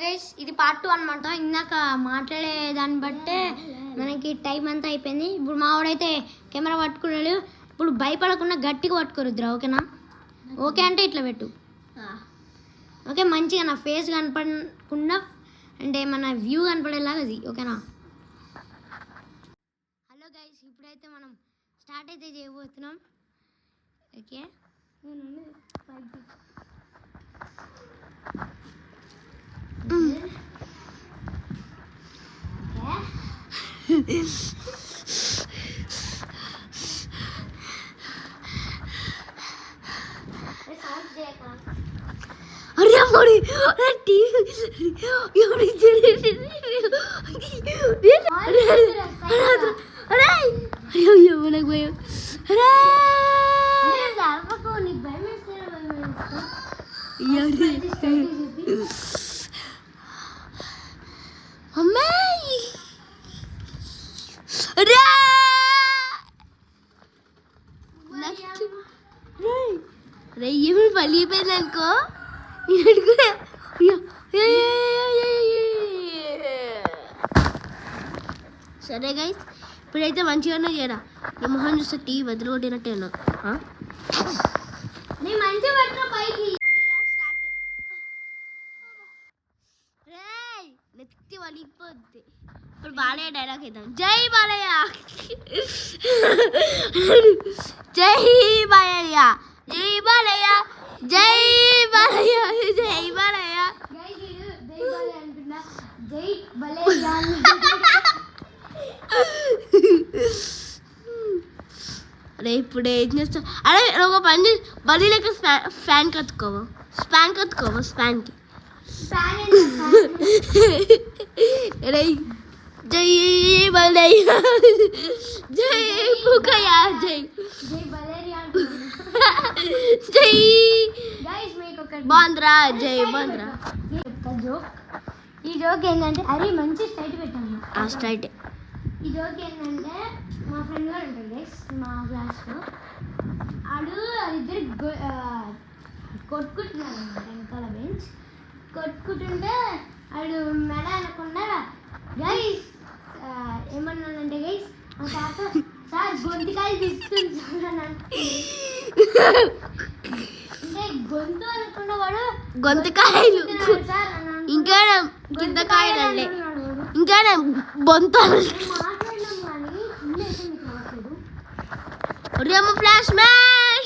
Guys ఇది part 2 అనమాట. ఇందాక మాట్లాడే దాన్ని బట్టే మనకి టైం అంతా అయిపోయింది. ఇప్పుడు మా వాడైతే కెమెరా పట్టుకున్నాడు. ఇప్పుడు భయపడకుండా గట్టిగా పట్టుకోరుద్రా, ఓకేనా? ఓకే అంటే ఇట్లా పెట్టు, ఓకే? మంచిగా నా ఫేస్ కనపడకుండా అంటే మన వ్యూ కనపడేలాగా అది, ఓకేనా? హలో గైస్, ఇప్పుడైతే మనం స్టార్ట్ అయితే చేయబోతున్నాం, ఓకే? अरे हमारी अरे टीवी ये बड़ी अरे अरे ये बोला कोई अरे दालपा को नहीं भाई मैं यार हमें अरे अरे ये भी पली पे लड़को సరే గైస్, ఇప్పుడైతే మంచిగానే చేయరా. నీ మొహం చూస్తే టీవీ బదులు కొట్టినట్టేనా? నెత్తి వలిగిపోద్ది. ఇప్పుడు బాలయ్య డైలాగ్ ఇద్దాం. జై బాలయ్య, జై బాలయ్య, జై బాలయ్య, జై బాలయ్య, జై బాలయ్య, జై బాలయ్య. అరే ఇప్పుడు ఏం చేస్తావు? అరే ఒక పని బలి లేక ఫ్యాన్ కత్తుకోవా, స్పాన్ కత్తుకోవా, స్పాన్కి. అరే జై బాలయ్య, జై పుకయ్య, జై జై బాంద్రా, జై బాంద్రా. ఈ జోక్ ఏంటంటే, అరే మంచి స్ట్రైట్ పెట్టాము. ఆ స్ట్రైట్ ఈ జోక్ ఏంటంటే, మా ఫ్రెండ్ గారు ఉంటాడు గైస్ మా క్లాస్లో. వాళ్ళిద్దరు కొట్టుకుంటున్నారు అనమాట. వెనకాల బెంచ్ కొట్టుకుంటుంటే వాడు మెడ అనకుండా గైస్ ఏమన్నానంటే, గైస్ మా తాత సార్ గొంతుకాయలు తీసుకుంటాను అంటే గొంతు అనకుండా వాడు గొంతుకాయలు ఇంకా గింతకాయలు అండి, ఇంకా బొంత ఫ్లాష్ మ్యాన్.